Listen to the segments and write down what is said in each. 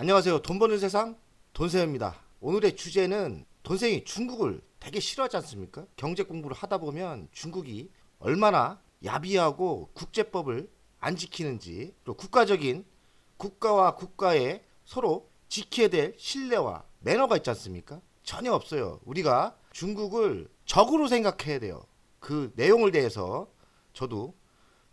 안녕하세요. 돈 버는 세상 돈세입니다. 오늘의 주제는 돈생이 중국을 되게 싫어하지 않습니까? 경제 공부를 하다 보면 중국이 얼마나 야비하고 국제법을 안 지키는지, 그리고 국가적인 국가와 국가의 서로 지켜야 될 신뢰와 매너가 있지 않습니까? 전혀 없어요. 우리가 중국을 적으로 생각해야 돼요. 그 내용을 대해서 저도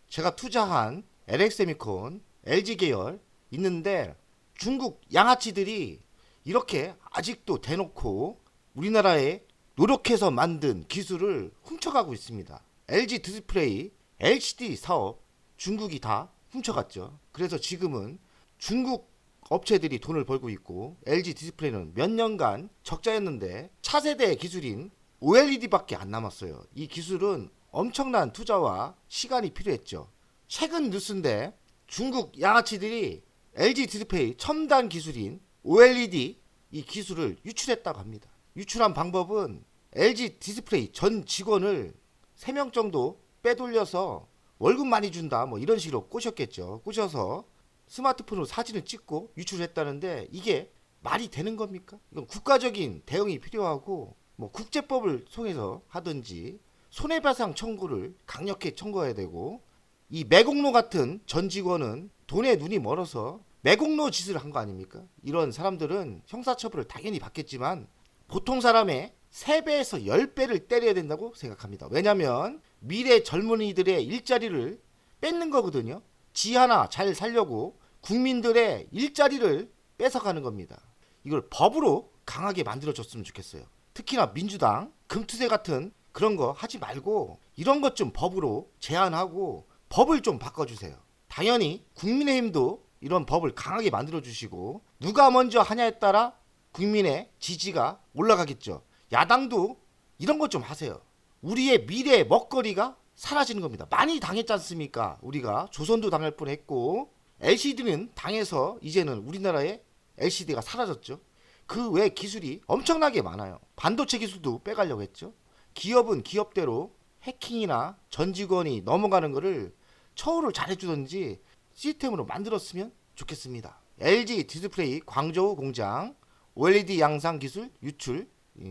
제가 투자한 LX세미콘, LG 계열 있는데 중국 양아치들이 이렇게 아직도 대놓고 우리나라에 노력해서 만든 기술을 훔쳐가고 있습니다. LG 디스플레이, LCD 사업 중국이 다 훔쳐갔죠. 그래서 지금은 중국 업체들이 돈을 벌고 있고 LG 디스플레이는 몇 년간 적자였는데 차세대 기술인 OLED밖에 안 남았어요. 이 기술은 엄청난 투자와 시간이 필요했죠. 최근 뉴스인데 중국 양아치들이 LG 디스플레이 첨단 기술인 OLED 이 기술을 유출했다고 합니다. 유출한 방법은 LG 디스플레이 전 직원을 3명 정도 빼돌려서 월급 많이 준다 뭐 이런 식으로 꼬셨겠죠. 꼬셔서 스마트폰으로 사진을 찍고 유출했다는데 이게 말이 되는 겁니까? 이건 국가적인 대응이 필요하고 뭐 국제법을 통해서 하든지 손해배상 청구를 강력히 청구해야 되고, 이 매국노 같은 전 직원은 돈에 눈이 멀어서 매국노 짓을 한 거 아닙니까? 이런 사람들은 형사처벌을 당연히 받겠지만 보통 사람의 3배에서 10배를 때려야 된다고 생각합니다. 왜냐하면 미래 젊은이들의 일자리를 뺏는 거거든요. 지 하나 잘 살려고 국민들의 일자리를 뺏어가는 겁니다. 이걸 법으로 강하게 만들어줬으면 좋겠어요. 특히나 민주당, 금투세 같은 그런 거 하지 말고 이런 것 좀 법으로 제한하고 법을 좀 바꿔주세요. 당연히 국민의힘도 이런 법을 강하게 만들어주시고 누가 먼저 하냐에 따라 국민의 지지가 올라가겠죠. 야당도 이런 것 좀 하세요. 우리의 미래 먹거리가 사라지는 겁니다. 많이 당했지 않습니까? 우리가 조선도 당할 뻔했고 LCD는 당해서 이제는 우리나라의 LCD가 사라졌죠. 그 외 기술이 엄청나게 많아요. 반도체 기술도 빼가려고 했죠. 기업은 기업대로 해킹이나 전 직원이 넘어가는 거를 처우를 잘해주든지 시스템으로 만들었으면 좋겠습니다. LG 디스플레이 광저우 공장 OLED 양상 기술 유출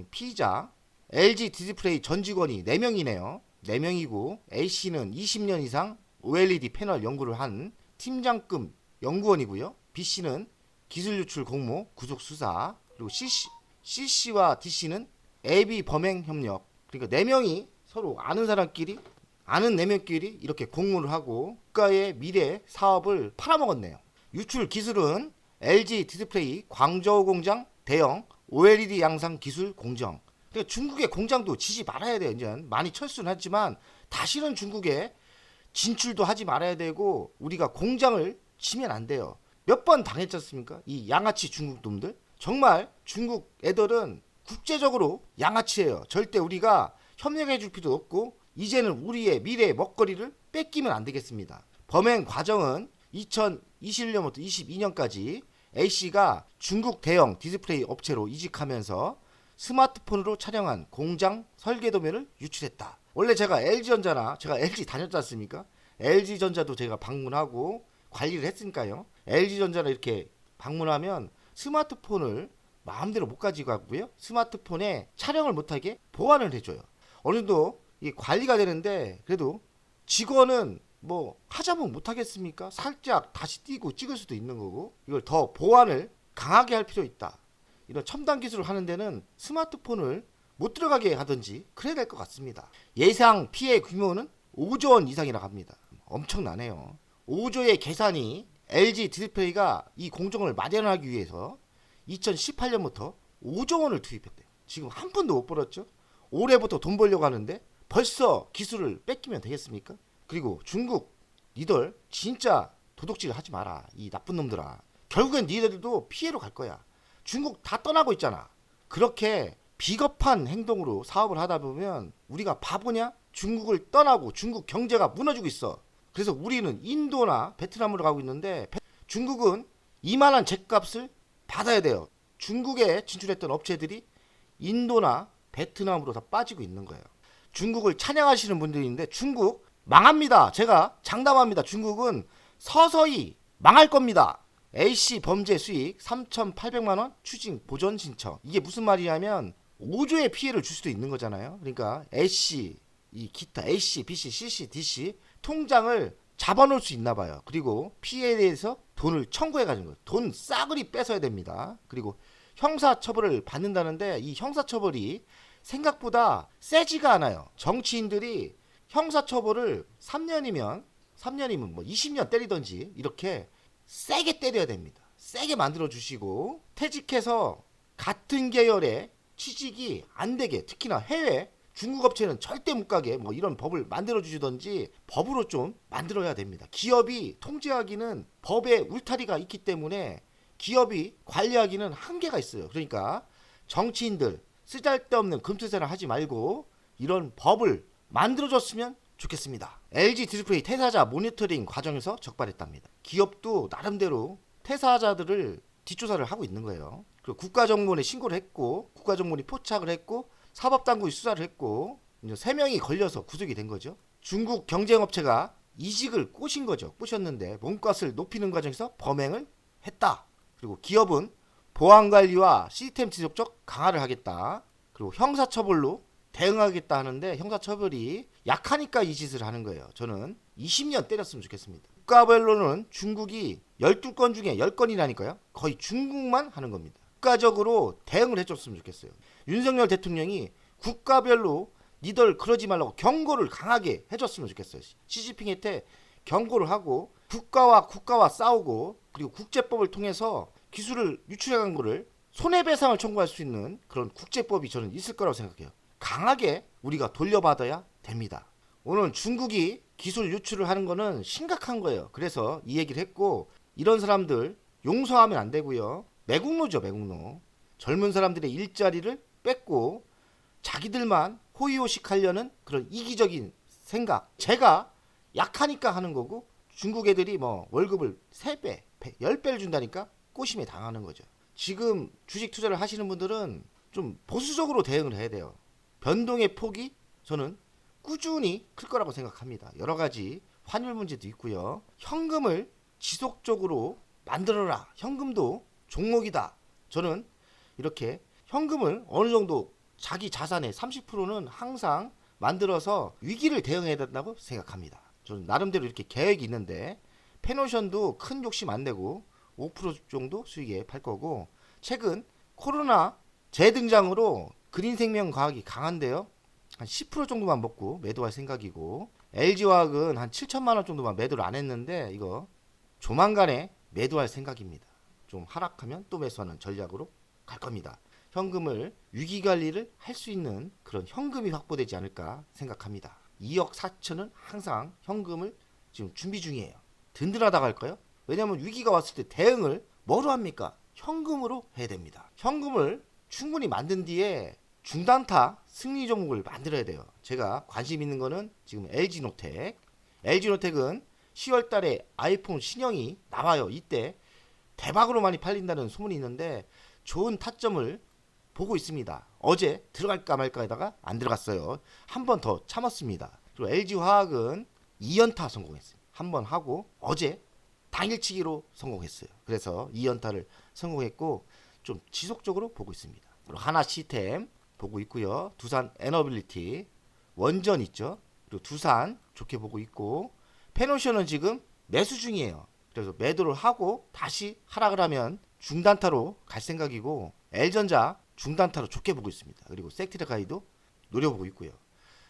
피의자, LG 디스플레이 전 직원이 4명이네요. 4명이고 A씨는 20년 이상 OLED 패널 연구를 한 팀장급 연구원이고요. B씨는 기술 유출 공모 구속 수사, 그리고 C씨와 D씨는 AB 범행 협력. 그러니까 4명이 서로 아는 사람끼리 아는 4명끼리 이렇게 공모를 하고 국가의 미래 사업을 팔아먹었네요. 유출 기술은 LG 디스플레이 광저우 공장 대형 OLED 양상 기술 공정. 그러니까 중국의 공장도 지지 말아야 돼요. 이제 많이 철수는 하지만 다시는 중국에 진출도 하지 말아야 되고 우리가 공장을 치면 안 돼요. 몇 번 당했지 않습니까? 이 양아치 중국 놈들. 정말 중국 애들은 국제적으로 양아치예요. 절대 우리가 협력해 줄 필요도 없고 이제는 우리의 미래의 먹거리를 뺏기면 안 되겠습니다. 범행 과정은 2021년부터 22년까지 A씨가 중국 대형 디스플레이 업체로 이직하면서 스마트폰으로 촬영한 공장 설계 도면을 유출했다. 원래 제가 LG전자나 제가 LG 다녔지 않습니까? LG전자도 제가 방문하고 관리를 했으니까요. LG전자를 이렇게 방문하면 스마트폰을 마음대로 못 가지고 가고요. 스마트폰에 촬영을 못하게 보완을 해줘요. 어느 정도 관리가 되는데 그래도 직원은 뭐 하자면 못하겠습니까? 살짝 다시 띄고 찍을 수도 있는 거고 이걸 더 보완을 강하게 할 필요 있다. 이런 첨단 기술을 하는 데는 스마트폰을 못 들어가게 하든지 그래야 될 것 같습니다. 예상 피해 규모는 5조 원 이상이라고 합니다. 엄청나네요. 5조의 계산이 LG 디스플레이가 이 공정을 마련하기 위해서 2018년부터 5조 원을 투입했대요. 지금 한 푼도 못 벌었죠. 올해부터 돈 벌려고 하는데 벌써 기술을 뺏기면 되겠습니까? 그리고 중국 니들 진짜 도둑질 하지 마라. 이 나쁜 놈들아. 결국엔 니들도 피해로 갈 거야. 중국 다 떠나고 있잖아. 그렇게 비겁한 행동으로 사업을 하다 보면 우리가 바보냐? 중국을 떠나고 중국 경제가 무너지고 있어. 그래서 우리는 인도나 베트남으로 가고 있는데 중국은 이만한 죗값을 받아야 돼요. 중국에 진출했던 업체들이 인도나 베트남으로 다 빠지고 있는 거예요. 중국을 찬양하시는 분들이 있는데 중국 망합니다. 제가 장담합니다. 중국은 서서히 망할 겁니다. A씨 범죄 수익 3,800만원 추징 보전 신청. 이게 무슨 말이냐면 5조의 피해를 줄 수도 있는 거잖아요. 그러니까 A씨, 이 기타 A씨, B씨, C씨, D씨 통장을 잡아놓을 수 있나 봐요. 그리고 피해에 대해서 돈을 청구해 가지고 돈 싸그리 뺏어야 됩니다. 그리고 형사처벌을 받는다는데 이 형사처벌이 생각보다 세지가 않아요. 정치인들이 형사처벌을 3년이면 뭐 20년 때리던지 이렇게 세게 때려야 됩니다. 세게 만들어 주시고 퇴직해서 같은 계열의 취직이 안 되게, 특히나 해외 중국 업체는 절대 못 가게 뭐 이런 법을 만들어 주시던지 법으로 좀 만들어야 됩니다. 기업이 통제하기는 법에 울타리가 있기 때문에 기업이 관리하기는 한계가 있어요. 그러니까 정치인들 쓰잘데없는 금투세를 하지 말고 이런 법을 만들어줬으면 좋겠습니다. LG 디스플레이 퇴사자 모니터링 과정에서 적발했답니다. 기업도 나름대로 퇴사자들을 뒷조사를 하고 있는 거예요. 그리고 국가정보원에 신고를 했고 국가정보원이 포착을 했고 사법당국이 수사를 했고 이제 3명이 걸려서 구속이 된 거죠. 중국 경쟁업체가 이직을 꼬신 거죠. 꼬셨는데 몸값을 높이는 과정에서 범행을 했다. 그리고 기업은 보안관리와 시스템 지속적 강화를 하겠다. 그리고 형사처벌로 대응하겠다 하는데 형사처벌이 약하니까 이 짓을 하는 거예요. 저는 20년 때렸으면 좋겠습니다. 국가별로는 중국이 12건 중에 10건이라니까요. 거의 중국만 하는 겁니다. 국가적으로 대응을 해줬으면 좋겠어요. 윤석열 대통령이 국가별로 니들 그러지 말라고 경고를 강하게 해줬으면 좋겠어요. 시진핑한테 경고를 하고 국가와 싸우고 그리고 국제법을 통해서 기술을 유출해간 거를 손해배상을 청구할 수 있는 그런 국제법이 저는 있을 거라고 생각해요. 강하게 우리가 돌려받아야 됩니다. 오늘 중국이 기술 유출을 하는 거는 심각한 거예요. 그래서 이 얘기를 했고 이런 사람들 용서하면 안 되고요. 매국노죠, 매국노. 젊은 사람들의 일자리를 뺏고 자기들만 호의호식하려는 그런 이기적인 생각. 제가 약하니까 하는 거고 중국 애들이 뭐 월급을 3배, 10배를 준다니까 꼬심에 당하는 거죠. 지금 주식 투자를 하시는 분들은 좀 보수적으로 대응을 해야 돼요. 변동의 폭이 저는 꾸준히 클 거라고 생각합니다. 여러 가지 환율 문제도 있고요. 현금을 지속적으로 만들어라. 현금도 종목이다. 저는 이렇게 현금을 어느 정도 자기 자산의 30%는 항상 만들어서 위기를 대응해야 된다고 생각합니다. 저는 나름대로 이렇게 계획이 있는데 페노션도 큰 욕심 안 내고 5% 정도 수익에 팔 거고 최근 코로나 재등장으로 그린생명과학이 강한데요. 한 10% 정도만 먹고 매도할 생각이고 LG화학은 한 7천만 원 정도만 매도를 안 했는데 이거 조만간에 매도할 생각입니다. 좀 하락하면 또 매수하는 전략으로 갈 겁니다. 현금을 위기관리를 할 수 있는 그런 현금이 확보되지 않을까 생각합니다. 2억 4천은 항상 현금을 지금 준비 중이에요. 든든하다 할까요? 왜냐하면 위기가 왔을 때 대응을 뭐로 합니까? 현금으로 해야 됩니다. 현금을 충분히 만든 뒤에 중단타 승리 종목을 만들어야 돼요. 제가 관심 있는 거는 지금 LG노텍. LG노텍은 10월 달에 아이폰 신형이 나와요. 이때 대박으로 많이 팔린다는 소문이 있는데 좋은 타점을 보고 있습니다. 어제 들어갈까 말까 하다가 안 들어갔어요. 한 번 더 참았습니다. 그리고 LG화학은 2연타 성공했어요. 한 번 하고 어제 당일치기로 성공했어요. 그래서 2연타를 성공했고 좀 지속적으로 보고 있습니다. 그리고 하나시스템 보고 있고요. 두산 에너빌리티 원전 있죠. 그리고 두산 좋게 보고 있고 페노션은 지금 매수 중이에요. 그래서 매도를 하고 다시 하락을 하면 중단타로 갈 생각이고 L전자 중단타로 좋게 보고 있습니다. 그리고 섹트레가이도 노려보고 있고요.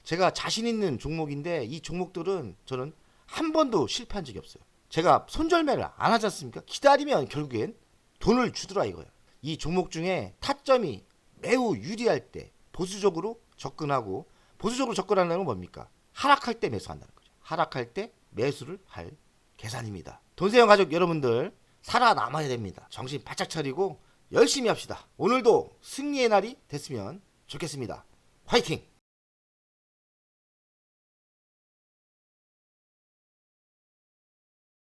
제가 자신 있는 종목인데 이 종목들은 저는 한 번도 실패한 적이 없어요. 제가 손절매를 안 하지 않습니까? 기다리면 결국엔 돈을 주더라 이거예요. 이 종목 중에 타점이 매우 유리할 때 보수적으로 접근하고 보수적으로 접근하는 건 뭡니까? 하락할 때 매수한다는 거죠. 하락할 때 매수를 할 계산입니다. 돈세영 가족 여러분들 살아남아야 됩니다. 정신 바짝 차리고 열심히 합시다. 오늘도 승리의 날이 됐으면 좋겠습니다. 화이팅!